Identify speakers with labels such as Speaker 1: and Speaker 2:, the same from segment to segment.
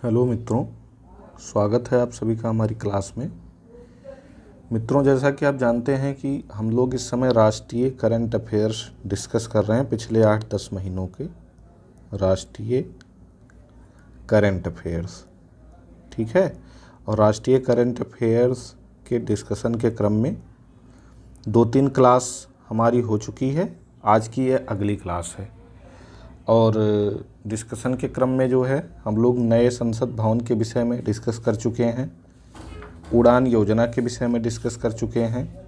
Speaker 1: Hello मित्रों, स्वागत है आप सभी का हमारी क्लास में। मित्रों, जैसा कि आप जानते हैं कि हम लोग इस समय राष्ट्रीय करंट अफेयर्स डिस्कस कर रहे हैं। पिछले 8-10 महीनों के राष्ट्रीय करंट अफेयर्स, ठीक है। और राष्ट्रीय करंट अफेयर्स के डिस्कशन के क्रम में 2-3 क्लास हमारी हो चुकी है। आज की यह अगली क्लास है। और डिस्कशन के क्रम में जो है हम लोग नए संसद भवन के विषय में डिस्कस कर चुके हैं, उड़ान योजना के विषय में डिस्कस कर चुके हैं,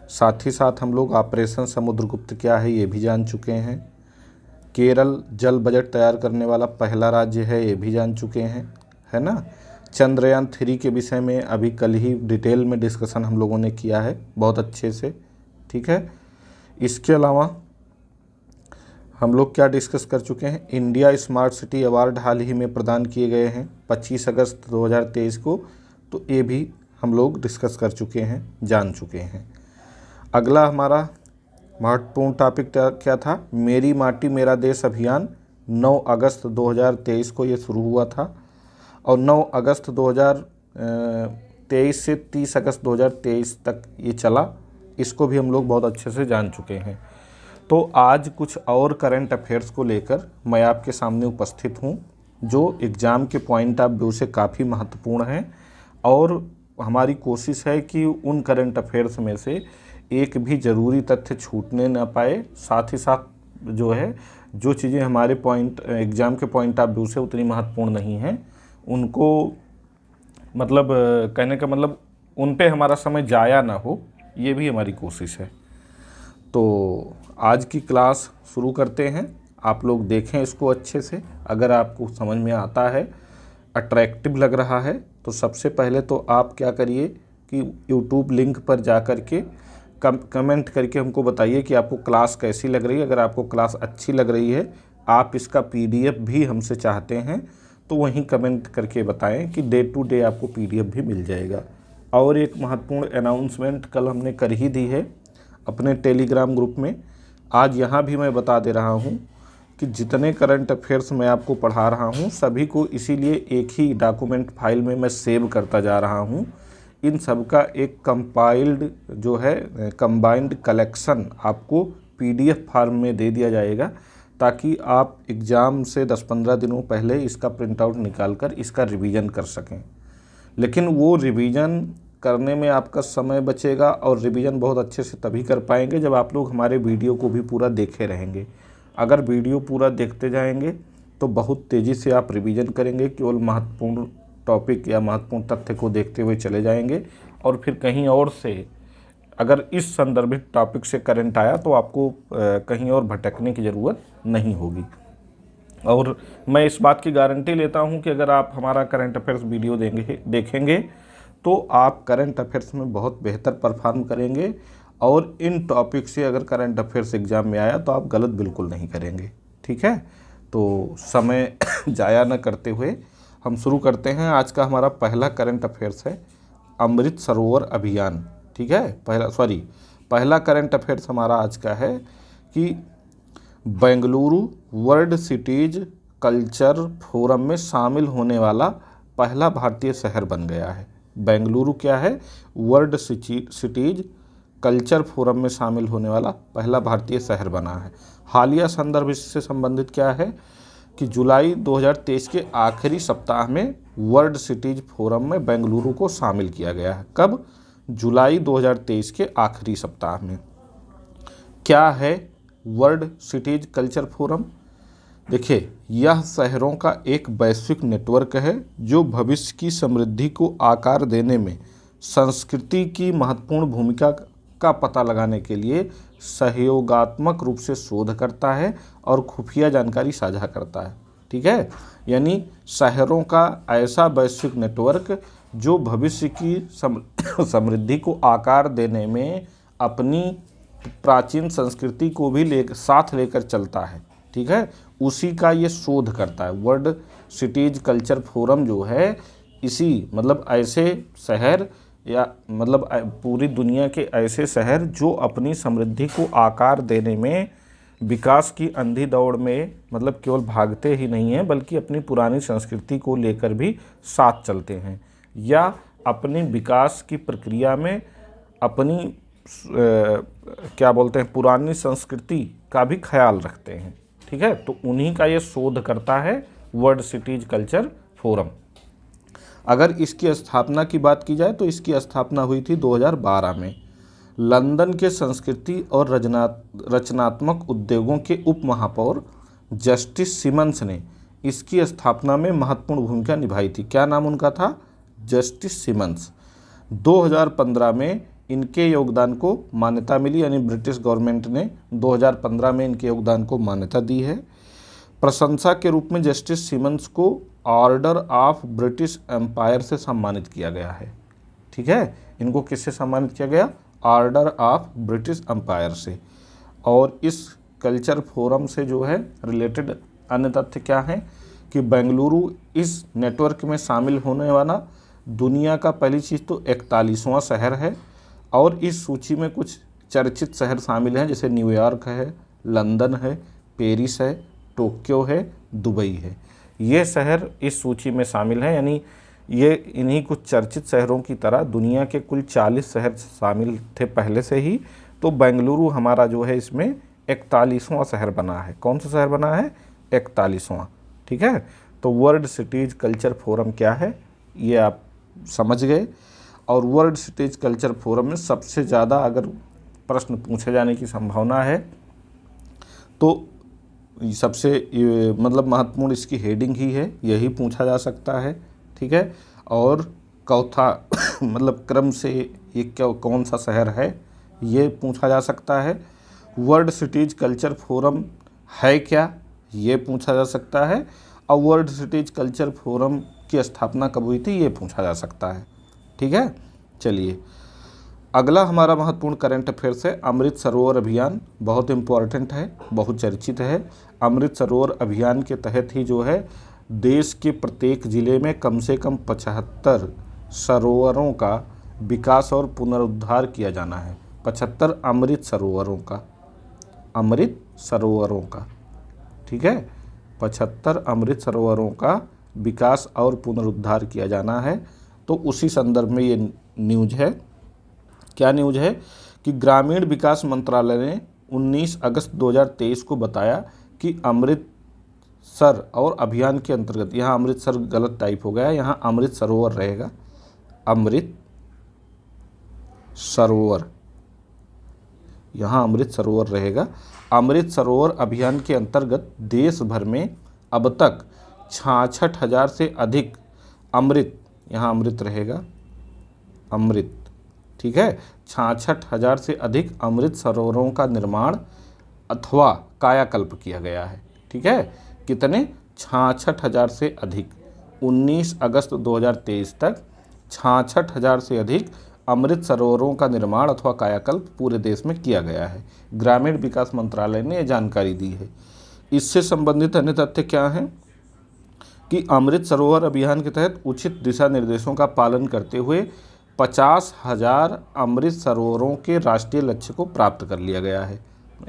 Speaker 1: साथ ही साथ हम लोग ऑपरेशन समुद्रगुप्त क्या है ये भी जान चुके हैं, केरल जल बजट तैयार करने वाला पहला राज्य है ये भी जान चुके हैं, है ना। चंद्रयान 3 के विषय में अभी कल ही डिटेल में डिस्कशन हम लोगों ने किया है बहुत अच्छे से, ठीक है। इसके अलावा हम लोग क्या डिस्कस कर चुके हैं, इंडिया स्मार्ट सिटी अवार्ड हाल ही में प्रदान किए गए हैं 25 अगस्त 2023 को, तो ये भी हम लोग डिस्कस कर चुके हैं, जान चुके हैं। अगला हमारा महत्वपूर्ण टॉपिक क्या था, मेरी माटी मेरा देश अभियान 9 अगस्त 2023 को ये शुरू हुआ था और 9 अगस्त 2023 से 30 अगस्त 2023 तक ये चला। इसको भी हम लोग बहुत अच्छे से जान चुके हैं। तो आज कुछ और करंट अफेयर्स को लेकर मैं आपके सामने उपस्थित हूँ, जो एग्ज़ाम के पॉइंट ऑफ व्यू से काफ़ी महत्वपूर्ण हैं और हमारी कोशिश है कि उन करंट अफेयर्स में से एक भी ज़रूरी तथ्य छूटने ना पाए। साथ ही साथ जो है जो चीज़ें हमारे एग्ज़ाम के पॉइंट ऑफ व्यू से उतनी महत्वपूर्ण नहीं हैं, उनको मतलब कहने का मतलब उन पे हमारा समय ज़ाया ना हो, ये भी हमारी कोशिश है। तो आज की क्लास शुरू करते हैं। आप लोग देखें इसको अच्छे से। अगर आपको समझ में आता है, अट्रैक्टिव लग रहा है, तो सबसे पहले तो आप क्या करिए कि यूट्यूब लिंक पर जा कर के कमेंट करके हमको बताइए कि आपको क्लास कैसी लग रही है। अगर आपको क्लास अच्छी लग रही है, आप इसका PDF भी हमसे चाहते हैं, तो वहीं कमेंट करके बताएं कि डे टू डे आपको PDF भी मिल जाएगा। और एक महत्वपूर्ण अनाउंसमेंट कल हमने कर ही दी है अपने टेलीग्राम ग्रुप में। आज यहाँ भी मैं बता दे रहा हूँ कि जितने करंट अफेयर्स मैं आपको पढ़ा रहा हूँ सभी को इसीलिए एक ही डॉक्यूमेंट फाइल में मैं सेव करता जा रहा हूँ। इन सब का एक कंपाइल्ड जो है कंबाइंड कलेक्शन आपको PDF फॉर्म में दे दिया जाएगा, ताकि आप एग्ज़ाम से 10-15 दिनों पहले इसका प्रिंट आउट निकाल कर इसका रिवीजन कर सकें। लेकिन वो रिवीजन करने में आपका समय बचेगा और रिवीजन बहुत अच्छे से तभी कर पाएंगे जब आप लोग हमारे वीडियो को भी पूरा देखे रहेंगे। अगर वीडियो पूरा देखते जाएंगे तो बहुत तेज़ी से आप रिवीजन करेंगे, केवल महत्वपूर्ण टॉपिक या महत्वपूर्ण तथ्य को देखते हुए चले जाएंगे और फिर कहीं और से अगर इस संदर्भित टॉपिक से करंट आया तो आपको कहीं और भटकने की ज़रूरत नहीं होगी। और मैं इस बात की गारंटी लेता हूँ कि अगर आप हमारा करंट अफेयर्स वीडियो देखेंगे तो आप करंट अफेयर्स में बहुत बेहतर परफॉर्म करेंगे और इन टॉपिक से अगर करंट अफेयर्स एग्ज़ाम में आया तो आप गलत बिल्कुल नहीं करेंगे, ठीक है। तो समय जाया न करते हुए हम शुरू करते हैं। आज का हमारा पहला करंट अफेयर्स है अमृत सरोवर अभियान, ठीक है। पहला करंट अफेयर्स हमारा आज का है कि Bengaluru world cities culture forum में शामिल होने वाला पहला भारतीय शहर बन गया है। बेंगलुरु क्या है, वर्ल्ड सिटीज कल्चर फोरम में शामिल होने वाला पहला भारतीय शहर बना है। हालिया संदर्भ इससे संबंधित क्या है कि जुलाई 2023 के आखिरी सप्ताह में वर्ल्ड सिटीज फोरम में बेंगलुरु को शामिल किया गया है। कब? जुलाई 2023 के आखिरी सप्ताह में। क्या है वर्ल्ड सिटीज कल्चर फोरम? देखिए, यह शहरों का एक वैश्विक नेटवर्क है जो भविष्य की समृद्धि को आकार देने में संस्कृति की महत्वपूर्ण भूमिका का पता लगाने के लिए सहयोगात्मक रूप से शोध करता है और खुफिया जानकारी साझा करता है, ठीक है। यानी शहरों का ऐसा वैश्विक नेटवर्क जो भविष्य की समृद्धि को आकार देने में अपनी प्राचीन संस्कृति को भी साथ लेकर चलता है, ठीक है, उसी का ये शोध करता है। वर्ल्ड सिटीज कल्चर फोरम जो है इसी मतलब ऐसे शहर या मतलब पूरी दुनिया के ऐसे शहर जो अपनी समृद्धि को आकार देने में विकास की अंधी दौड़ में मतलब केवल भागते ही नहीं हैं बल्कि अपनी पुरानी संस्कृति को लेकर भी साथ चलते हैं, या अपनी विकास की प्रक्रिया में अपनी क्या बोलते हैं पुरानी संस्कृति का भी ख्याल रखते हैं। ठीक है, तो उन्हीं का ये शोध करता है वर्ल्ड सिटीज कल्चर फोरम। अगर इसकी स्थापना की बात की जाए तो इसकी स्थापना हुई थी 2012 में। लंदन के संस्कृति और रचनात्मक उद्योगों के उप महापौर जस्टिस सिमन्स ने इसकी स्थापना में महत्वपूर्ण भूमिका निभाई थी। क्या नाम उनका था? Justice Simmons. 2015 में इनके योगदान को मान्यता मिली, यानी ब्रिटिश गवर्नमेंट ने 2015 में इनके योगदान को मान्यता दी है। प्रशंसा के रूप में जस्टिस सिमन्स को ऑर्डर ऑफ ब्रिटिश एम्पायर से सम्मानित किया गया है। ठीक है, इनको किससे सम्मानित किया गया? ऑर्डर ऑफ ब्रिटिश एम्पायर से। और इस कल्चर फोरम से जो है रिलेटेड अन्य तथ्य क्या हैं कि बेंगलुरु इस नेटवर्क में शामिल होने वाला दुनिया का पहली चीज़ तो 41वां शहर है, और इस सूची में कुछ चर्चित शहर शामिल हैं जैसे न्यूयॉर्क है, लंदन है, पेरिस है, टोक्यो है, दुबई है। ये शहर इस सूची में शामिल हैं, यानी ये इन्हीं कुछ चर्चित शहरों की तरह दुनिया के कुल 40 शहर शामिल थे पहले से ही। तो बेंगलुरु हमारा जो है इसमें 41वां शहर बना है। कौन सा शहर बना है? 41वां। ठीक है, तो वर्ल्ड सिटीज कल्चर फोरम क्या है ये आप समझ गए। और वर्ल्ड सिटीज कल्चर फोरम में सबसे ज़्यादा अगर प्रश्न पूछे जाने की संभावना है तो सबसे मतलब महत्वपूर्ण इसकी हेडिंग ही है, यही पूछा जा सकता है। ठीक है, और चौथा मतलब क्रम से ये क्या कौन सा शहर है ये पूछा जा सकता है। वर्ल्ड सिटीज कल्चर फोरम है क्या ये पूछा जा सकता है, और वर्ल्ड सिटीज कल्चर फोरम की स्थापना कब हुई थी ये पूछा जा सकता है। ठीक है, चलिए अगला हमारा महत्वपूर्ण करंट अफेयर्स है अमृत सरोवर अभियान। बहुत इम्पॉर्टेंट है, बहुत चर्चित है। अमृत सरोवर अभियान के तहत ही जो है देश के प्रत्येक ज़िले में कम से कम 75 सरोवरों का विकास और पुनरुद्धार किया जाना है। 75 अमृत सरोवरों का, अमृत सरोवरों का। ठीक है, 75 अमृत सरोवरों का विकास और पुनरुद्धार किया जाना है। तो उसी संदर्भ में ये न्यूज़ है। क्या न्यूज़ है कि ग्रामीण विकास मंत्रालय ने 19 अगस्त 2023 को बताया कि अमृतसर और अभियान के अंतर्गत, यहाँ अमृतसर गलत टाइप हो गया है, यहाँ अमृत सरोवर रहेगा, अमृत सरोवर, यहाँ अमृत सरोवर रहेगा। अमृत सरोवर अभियान के अंतर्गत देश भर में अब तक 66,000 से अधिक अमृत, यहाँ अमृत रहेगा, अमृत। ठीक है, 66,000 से अधिक अमृत सरोवरों का निर्माण अथवा कायाकल्प किया गया है। ठीक है, कितने? 66,000 से अधिक। 19 अगस्त 2023 तक 66,000 से अधिक अमृत सरोवरों का निर्माण अथवा कायाकल्प पूरे देश में किया गया है। ग्रामीण विकास मंत्रालय ने यह जानकारी दी है। इससे संबंधित अन्य तथ्य क्या हैं कि अमृत सरोवर अभियान के तहत उचित दिशा निर्देशों का पालन करते हुए 50,000 अमृत सरोवरों के राष्ट्रीय लक्ष्य को प्राप्त कर लिया गया है।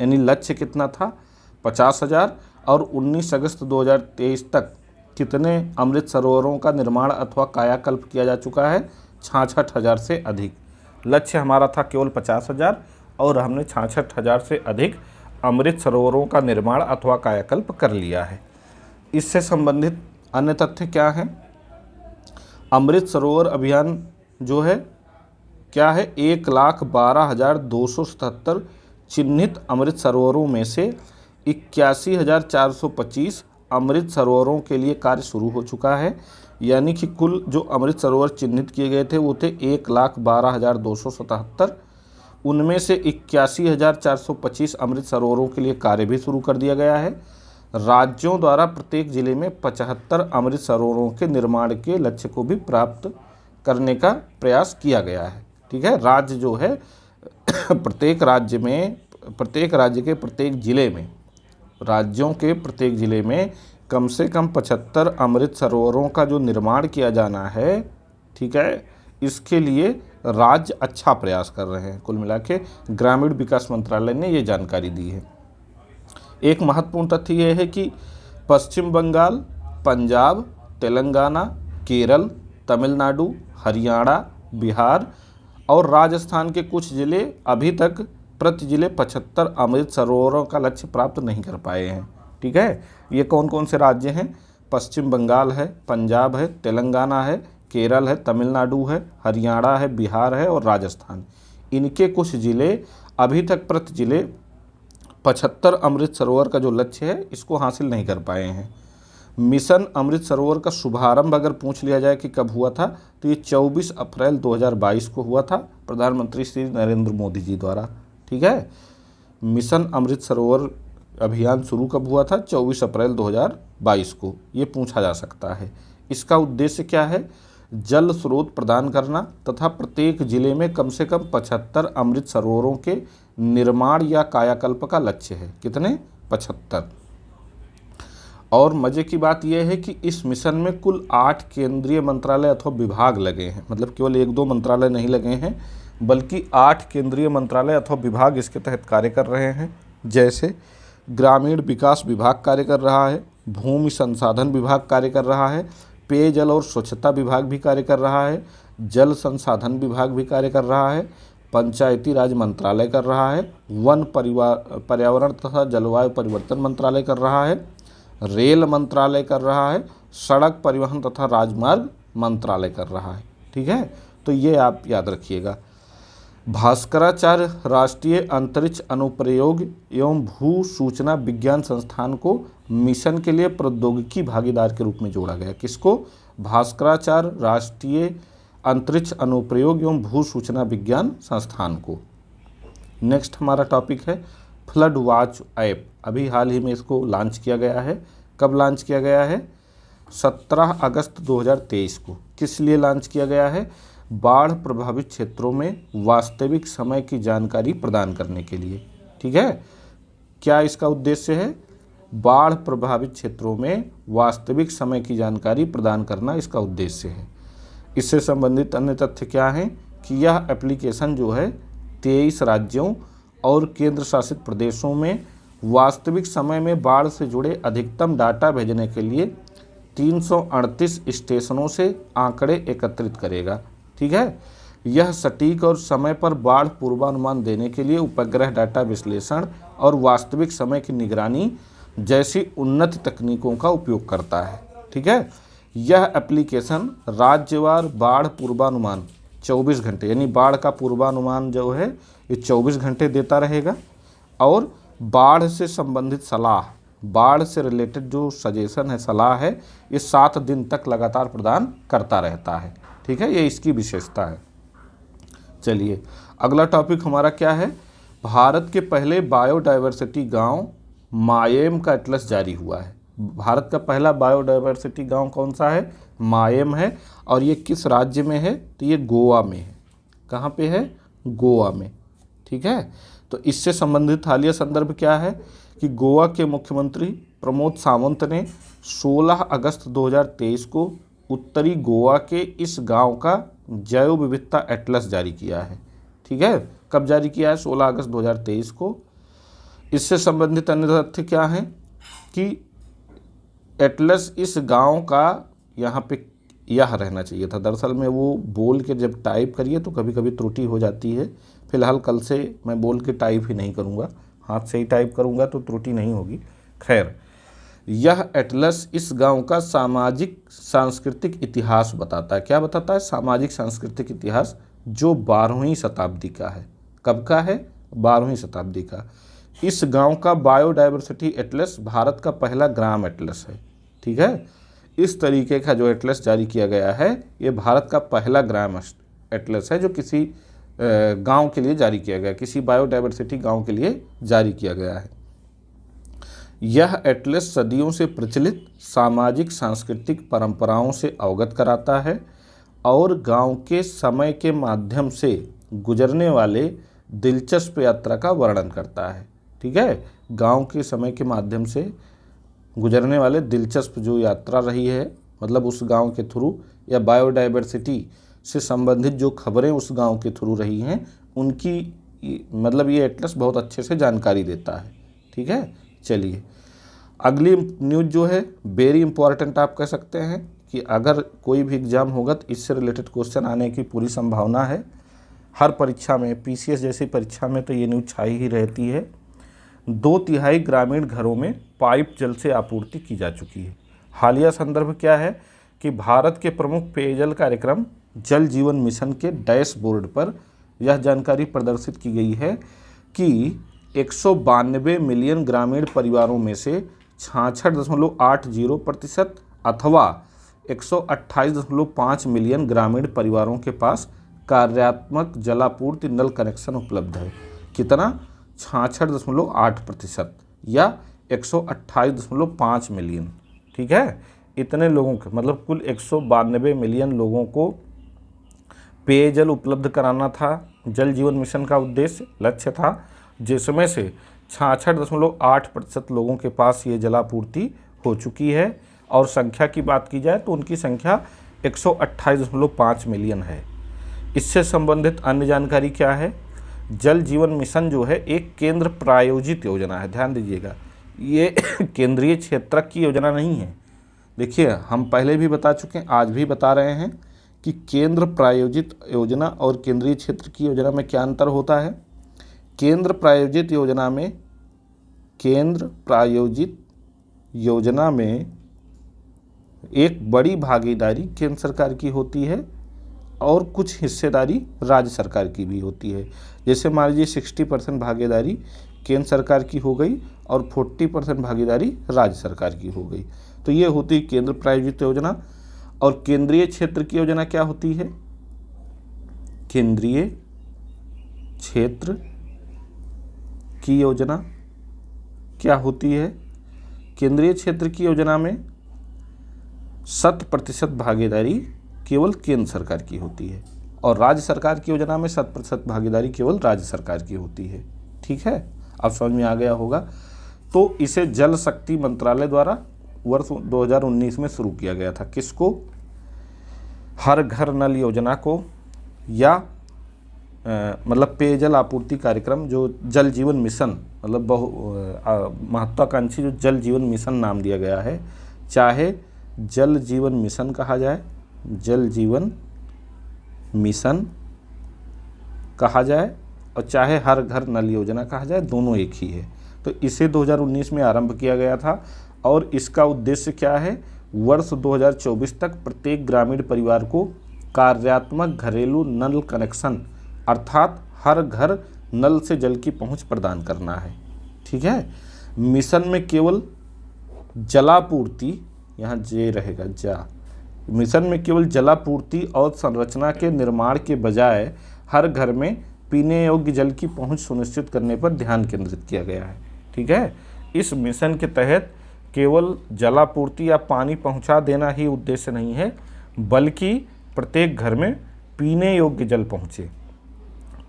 Speaker 1: यानी लक्ष्य कितना था? 50,000, और 19 अगस्त 2023 तक कितने अमृत सरोवरों का निर्माण अथवा कायाकल्प किया जा चुका है? 66,000 से अधिक। लक्ष्य हमारा था केवल 50,000 और हमने 66,000 से अधिक अमृत सरोवरों का निर्माण अथवा कायाकल्प कर लिया है। इससे संबंधित अन्य तथ्य क्या हैं? अमृत सरोवर अभियान जो है क्या है? 1,12,277 चिन्हित अमृत सरोवरों में से 81,425 अमृत सरोवरों के लिए कार्य शुरू हो चुका है। यानी कि कुल जो अमृत सरोवर चिन्हित किए गए थे वो थे 1,12,277। उनमें से 81,425 अमृत सरोवरों के लिए कार्य भी शुरू कर दिया गया है। राज्यों द्वारा प्रत्येक जिले में 75 अमृत सरोवरों के निर्माण के लक्ष्य को भी प्राप्त करने का प्रयास किया गया है। ठीक है, राज्य जो है प्रत्येक राज्य में, प्रत्येक राज्य के प्रत्येक जिले में, राज्यों के प्रत्येक जिले में कम से कम 75 अमृत सरोवरों का जो निर्माण किया जाना है। ठीक है, इसके लिए राज्य अच्छा प्रयास कर रहे हैं। कुल मिला के ग्रामीण विकास मंत्रालय ने ये जानकारी दी है। एक महत्वपूर्ण तथ्य यह है कि पश्चिम बंगाल, पंजाब, तेलंगाना, केरल, तमिलनाडु, हरियाणा, बिहार और राजस्थान के कुछ जिले अभी तक प्रति जिले 75 अमृत सरोवरों का लक्ष्य प्राप्त नहीं कर पाए हैं। ठीक है, ये कौन कौन से राज्य हैं? पश्चिम बंगाल है, पंजाब है, तेलंगाना है, केरल है, तमिलनाडु है, हरियाणा है, बिहार है और राजस्थान। इनके कुछ जिले अभी तक प्रति जिले 75 अमृत सरोवर का जो लक्ष्य है इसको हासिल नहीं कर पाए हैं। मिशन अमृत सरोवर का शुभारंभ अगर पूछ लिया जाए कि कब हुआ था, तो ये 24 अप्रैल 2022 को हुआ था, प्रधानमंत्री श्री नरेंद्र मोदी जी द्वारा। ठीक है, मिशन अमृत सरोवर अभियान शुरू कब हुआ था? 24 अप्रैल 2022 को, ये पूछा जा सकता है। इसका उद्देश्य क्या है? जल स्रोत प्रदान करना तथा प्रत्येक जिले में कम से कम 75 अमृत सरोवरों के निर्माण या कायाकल्प का लक्ष्य है। कितने? 75। और मज़े की बात यह है कि इस मिशन में कुल 8 केंद्रीय मंत्रालय अथवा विभाग लगे हैं। मतलब केवल 1-2 मंत्रालय नहीं लगे हैं, बल्कि 8 केंद्रीय मंत्रालय अथवा विभाग इसके तहत कार्य कर रहे हैं। जैसे ग्रामीण विकास विभाग कार्य कर रहा है, भूमि संसाधन विभाग कार्य कर रहा है, पेयजल और स्वच्छता विभाग भी कार्य कर रहा है, जल संसाधन विभाग भी कार्य कर रहा है, पंचायती राज मंत्रालय कर रहा है, वन पर्यावरण तथा जलवायु परिवर्तन मंत्रालय कर रहा है, रेल मंत्रालय कर रहा है, सड़क परिवहन तथा राजमार्ग मंत्रालय कर रहा है। ठीक है, तो ये आप याद रखिएगा। भास्कराचार्य राष्ट्रीय अंतरिक्ष अनुप्रयोग एवं भू सूचना विज्ञान संस्थान को मिशन के लिए प्रौद्योगिकी भागीदार के रूप में जोड़ा गया। किसको? भास्कराचार्य राष्ट्रीय अंतरिक्ष अनुप्रयोग एवं भू सूचना विज्ञान संस्थान को। नेक्स्ट हमारा टॉपिक है फ्लड वॉच ऐप। अभी हाल ही में इसको लॉन्च किया गया है। कब लॉन्च किया गया है? 17 अगस्त 2023 को। किस लिए लॉन्च किया गया है? बाढ़ प्रभावित क्षेत्रों में वास्तविक समय की जानकारी प्रदान करने के लिए। ठीक है, क्या इसका उद्देश्य है? बाढ़ प्रभावित क्षेत्रों में वास्तविक समय की जानकारी प्रदान करना इसका उद्देश्य है। इससे संबंधित अन्य तथ्य क्या हैं कि यह एप्लीकेशन जो है 23 राज्यों और केंद्र शासित प्रदेशों में वास्तविक समय में बाढ़ से जुड़े अधिकतम डाटा भेजने के लिए 338 स्टेशनों से आंकड़े एकत्रित करेगा। ठीक है, यह सटीक और समय पर बाढ़ पूर्वानुमान देने के लिए उपग्रह डाटा विश्लेषण और वास्तविक समय की निगरानी जैसी उन्नत तकनीकों का उपयोग करता है। ठीक है, यह एप्लीकेशन राज्यवार बाढ़ पूर्वानुमान 24 घंटे, यानी बाढ़ का पूर्वानुमान जो है ये 24 घंटे देता रहेगा, और बाढ़ से संबंधित सलाह, बाढ़ से रिलेटेड जो सजेशन है, सलाह है, ये 7 दिन तक लगातार प्रदान करता रहता है। ठीक है, ये इसकी विशेषता है। चलिए अगला टॉपिक हमारा क्या है? भारत के पहले बायोडायवर्सिटी गांव मायेम का एटलस जारी हुआ है। भारत का पहला बायोडायवर्सिटी गांव कौन सा है? मायेम है। और ये किस राज्य में है? तो ये गोवा में है। कहाँ पे है? गोवा में। ठीक है, तो इससे संबंधित हालिया संदर्भ क्या है कि गोवा के मुख्यमंत्री प्रमोद सावंत ने 16 अगस्त 2023 को उत्तरी गोवा के इस गांव का जैव विविधता एटलस जारी किया है। ठीक है, कब जारी किया है? 16 अगस्त 2023 को। इससे संबंधित अन्य तथ्य क्या हैं कि एटलस इस गांव का, यहाँ पे यह रहना चाहिए था, दरअसल में वो बोल के जब टाइप करिए तो कभी कभी त्रुटि हो जाती है। फिलहाल कल से मैं बोल के टाइप ही नहीं करूँगा, हाथ से ही टाइप करूँगा तो त्रुटि नहीं होगी। खैर, यह एटलस इस गांव का सामाजिक सांस्कृतिक इतिहास बताता है। क्या बताता है? सामाजिक सांस्कृतिक इतिहास, जो 12वीं शताब्दी का है। कब का है? 12वीं शताब्दी का। इस गांव का बायोडायवर्सिटी एटलस भारत का पहला ग्राम एटलस है। ठीक है, इस तरीके का जो एटलस जारी किया गया है ये भारत का पहला ग्राम एटलस है जो किसी गांव के लिए जारी किया गया, किसी बायोडायवर्सिटी गांव के लिए जारी किया गया है। यह एटलस सदियों से प्रचलित सामाजिक सांस्कृतिक परंपराओं से अवगत कराता है और गांव के समय के माध्यम से गुजरने वाले दिलचस्प यात्रा का वर्णन करता है। ठीक है, गांव के समय के माध्यम से गुजरने वाले दिलचस्प जो यात्रा रही है, मतलब उस गांव के थ्रू, या बायोडायवर्सिटी से संबंधित जो खबरें उस गांव के थ्रू रही हैं, उनकी मतलब ये एटलस बहुत अच्छे से जानकारी देता है। ठीक है, चलिए अगली न्यूज़ जो है वेरी इंपॉर्टेंट आप कह सकते हैं कि अगर कोई भी एग्ज़ाम होगा तो इससे रिलेटेड क्वेश्चन आने की पूरी संभावना है। हर परीक्षा में, पीसीएस जैसी परीक्षा में तो ये न्यूज़ छाई ही रहती है। 2/3 ग्रामीण घरों में पाइप जल से आपूर्ति की जा चुकी है। हालिया संदर्भ क्या है कि भारत के प्रमुख पेयजल कार्यक्रम जल जीवन मिशन के डैशबोर्ड पर यह जानकारी प्रदर्शित की गई है कि 192 मिलियन ग्रामीण परिवारों में से 66.80% अथवा 128.5 मिलियन ग्रामीण परिवारों के पास कार्यात्मक जलापूर्ति नल कनेक्शन उपलब्ध है। कितना? 66.8% या 128.5 मिलियन। ठीक है, इतने लोगों के मतलब कुल 192 मिलियन लोगों को पेयजल उपलब्ध कराना था। जल जीवन मिशन का उद्देश्य, लक्ष्य था, जिसमें से 66.8% लोगों के पास ये जलापूर्ति हो चुकी है। और संख्या की बात की जाए तो उनकी संख्या 128.5 मिलियन है। इससे संबंधित अन्य जानकारी क्या है? जल जीवन मिशन जो है एक केंद्र प्रायोजित योजना है। ध्यान दीजिएगा, ये केंद्रीय क्षेत्रक की योजना नहीं है। देखिए, हम पहले भी बता चुके हैं, आज भी बता रहे हैं कि केंद्र प्रायोजित योजना और केंद्रीय क्षेत्र की योजना में क्या अंतर होता है। केंद्र प्रायोजित योजना में एक बड़ी भागीदारी केंद्र सरकार की होती है और कुछ हिस्सेदारी राज्य सरकार की भी होती है। जैसे मान लीजिए 60% भागीदारी केंद्र सरकार की हो गई और 40% भागीदारी राज्य सरकार की हो गई। तो ये होती है केंद्र प्रायोजित योजना। और केंद्रीय क्षेत्र की योजना क्या होती है? केंद्रीय क्षेत्र की योजना क्या होती है? केंद्रीय क्षेत्र की योजना में 100% भागीदारी केवल केंद्र सरकार की होती है और राज्य सरकार की योजना में 100% भागीदारी केवल राज्य सरकार की होती है। ठीक है, अब समझ में आ गया होगा। तो इसे जल शक्ति मंत्रालय द्वारा वर्ष 2019 में शुरू किया गया था। किसको? हर घर नल योजना को, या मतलब पेयजल आपूर्ति कार्यक्रम जो जल जीवन मिशन, मतलब महत्वाकांक्षी जो जल जीवन मिशन नाम दिया गया है। चाहे जल जीवन मिशन कहा जाए, जल जीवन मिशन कहा जाए, और चाहे हर घर नल योजना कहा जाए, दोनों एक ही है। तो इसे 2019 में आरंभ किया गया था और इसका उद्देश्य क्या है? वर्ष 2024 तक प्रत्येक ग्रामीण परिवार को कार्यात्मक घरेलू नल कनेक्शन अर्थात हर घर नल से जल की पहुंच प्रदान करना है। ठीक है, मिशन में केवल जलापूर्ति, यहाँ जे रहेगा जा, मिशन में केवल जलापूर्ति और संरचना के निर्माण के बजाय हर घर में पीने योग्य जल की पहुंच सुनिश्चित करने पर ध्यान केंद्रित किया गया है। ठीक है, इस मिशन के तहत केवल जलापूर्ति या पानी पहुंचा देना ही उद्देश्य नहीं है, बल्कि प्रत्येक घर में पीने योग्य जल पहुंचे।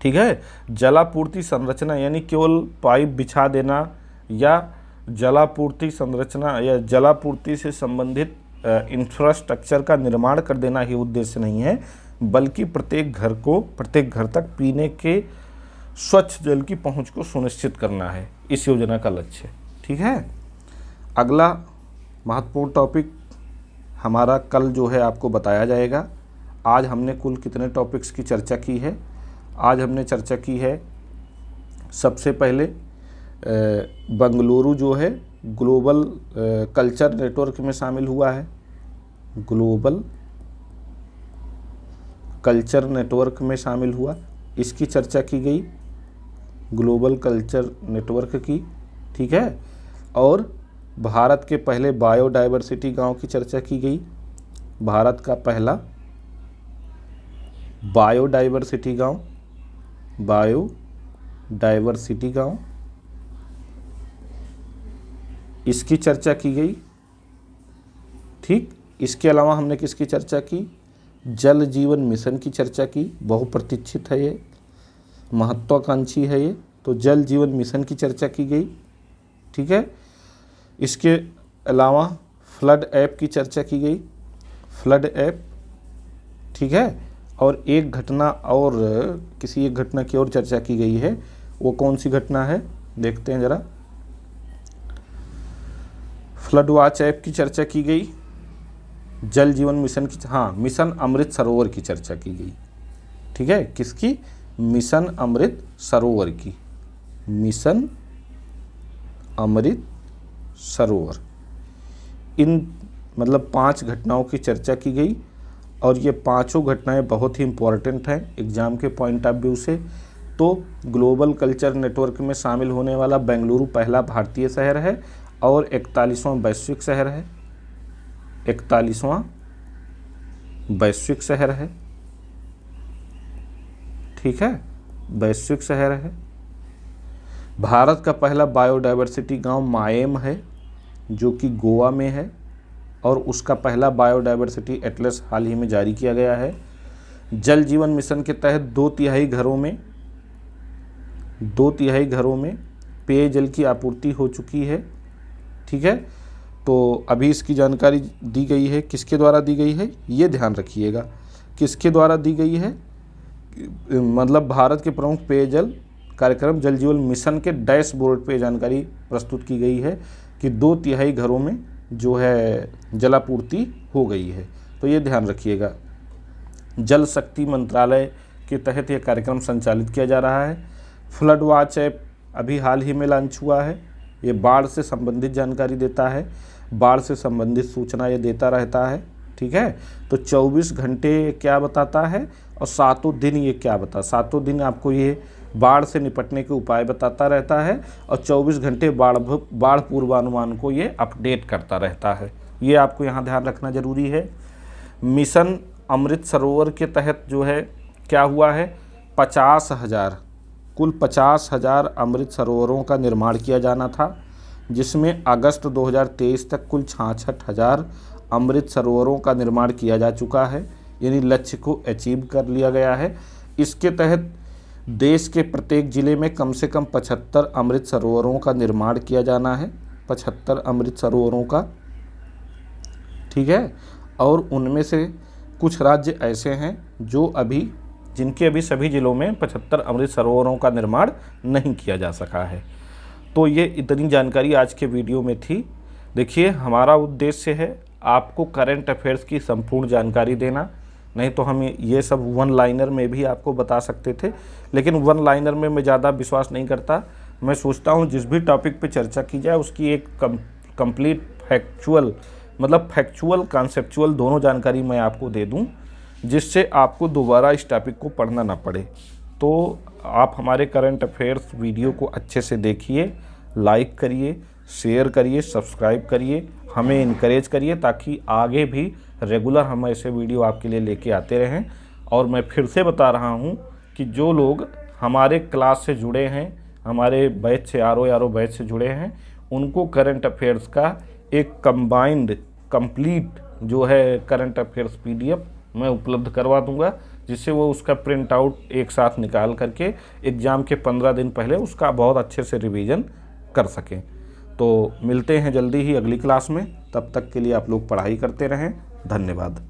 Speaker 1: ठीक है, जलापूर्ति संरचना यानी केवल पाइप बिछा देना या जलापूर्ति संरचना या जलापूर्ति से संबंधित इंफ्रास्ट्रक्चर का निर्माण कर देना ही उद्देश्य नहीं है, बल्कि प्रत्येक घर तक पीने के स्वच्छ जल की पहुंच को सुनिश्चित करना है इस योजना का लक्ष्य। ठीक है, अगला महत्वपूर्ण टॉपिक हमारा कल जो है आपको बताया जाएगा। आज हमने कुल कितने टॉपिक्स की चर्चा की है? आज हमने चर्चा की है, सबसे पहले बंगलुरु जो है ग्लोबल कल्चर नेटवर्क में शामिल हुआ है। ग्लोबल कल्चर नेटवर्क में शामिल हुआ, इसकी चर्चा की गई, ग्लोबल कल्चर नेटवर्क की। ठीक है, और भारत के पहले बायोडाइवर्सिटी गांव की चर्चा की गई। भारत का पहला बायोडाइवर्सिटी गांव, इसकी चर्चा की गई। ठीक, इसके अलावा हमने किसकी चर्चा की? जल जीवन मिशन की चर्चा की। बहुप्रतीक्षित है ये, महत्वाकांक्षी है ये, तो जल जीवन मिशन की चर्चा की गई। ठीक है, इसके अलावा फ्लड ऐप की चर्चा की गई, फ्लड ऐप। ठीक है, और एक घटना और किसी एक घटना की और चर्चा की गई है। वो कौन सी घटना है देखते हैं ज़रा। फ्लड वॉच ऐप की चर्चा की गई, जल जीवन मिशन की, हाँ, मिशन अमृत सरोवर की चर्चा की गई। ठीक है, किसकी? मिशन अमृत सरोवर की, मिशन अमृत सरोवर। इन मतलब 5 घटनाओं की चर्चा की गई और ये पांचों घटनाएं बहुत ही इम्पॉर्टेंट हैं एग्ज़ाम के पॉइंट ऑफ व्यू से। तो ग्लोबल कल्चर नेटवर्क में शामिल होने वाला बेंगलुरु पहला भारतीय शहर है और 41वां वैश्विक शहर है, 41वां वैश्विक शहर है। ठीक है, वैश्विक शहर है। भारत का पहला बायोडायवर्सिटी गांव माएम है जो कि गोवा में है और उसका पहला बायोडायवर्सिटी एटलस हाल ही में जारी किया गया है। जल जीवन मिशन के तहत 2/3 घरों में पेयजल की आपूर्ति हो चुकी है। ठीक है, तो अभी इसकी जानकारी दी गई है, किसके द्वारा दी गई है ये ध्यान रखिएगा, किसके द्वारा दी गई है, मतलब भारत के प्रमुख पेयजल कार्यक्रम जल जीवन मिशन के डैशबोर्ड पे जानकारी प्रस्तुत की गई है कि 2/3 घरों में जो है जलापूर्ति हो गई है। तो ये ध्यान रखिएगा। जल शक्ति मंत्रालय के तहत यह कार्यक्रम संचालित किया जा रहा है। फ्लड वॉच ऐप अभी हाल ही में लॉन्च हुआ है। ये बाढ़ से संबंधित जानकारी देता है, बाढ़ से संबंधित सूचना ये देता रहता है। ठीक है, तो 24 घंटे क्या बताता है और 7 दिन ये क्या बताता, 7 दिन आपको ये बाढ़ से निपटने के उपाय बताता रहता है और 24 घंटे बाढ़ पूर्वानुमान को ये अपडेट करता रहता है। ये आपको यहाँ ध्यान रखना जरूरी है। मिशन अमृत सरोवर के तहत जो है क्या हुआ है, 50,000 कुल 50,000 अमृत सरोवरों का निर्माण किया जाना था, जिसमें अगस्त 2023 तक कुल 66,000 अमृत सरोवरों का निर्माण किया जा चुका है, यानी लक्ष्य को अचीव कर लिया गया है। इसके तहत देश के प्रत्येक जिले में कम से कम 75 अमृत सरोवरों का निर्माण किया जाना है, 75 अमृत सरोवरों का। ठीक है, और उनमें से कुछ राज्य ऐसे हैं जिनके अभी सभी जिलों में 75 अमृत सरोवरों का निर्माण नहीं किया जा सका है। तो ये इतनी जानकारी आज के वीडियो में थी। देखिए, हमारा उद्देश्य है आपको करंट अफेयर्स की संपूर्ण जानकारी देना, नहीं तो हम ये सब वन लाइनर में भी आपको बता सकते थे, लेकिन वन लाइनर में मैं ज़्यादा विश्वास नहीं करता। मैं सोचता हूँ जिस भी टॉपिक पे चर्चा की जाए उसकी एक कंप्लीट फैक्चुअल, मतलब फैक्चुअल कॉन्सेप्चुअल दोनों जानकारी मैं आपको दे दूँ, जिससे आपको दोबारा इस टॉपिक को पढ़ना ना पड़े। तो आप हमारे करंट अफेयर्स वीडियो को अच्छे से देखिए, लाइक करिए, शेयर करिए, सब्सक्राइब करिए, हमें इनकरेज करिए ताकि आगे भी रेगुलर हम ऐसे वीडियो आपके लिए लेके आते रहें। और मैं फिर से बता रहा हूं कि जो लोग हमारे क्लास से जुड़े हैं, हमारे बैच से आर बैच से जुड़े हैं, उनको करंट अफेयर्स का एक कंप्लीट जो है करंट अफेयर्स PDF मैं उपलब्ध करवा दूंगा, जिससे वो उसका प्रिंट आउट एक साथ निकाल करके एग्ज़ाम के 15 दिन पहले उसका बहुत अच्छे से रिवीजन कर सकें। तो मिलते हैं जल्दी ही अगली क्लास में, तब तक के लिए आप लोग पढ़ाई करते रहें। धन्यवाद।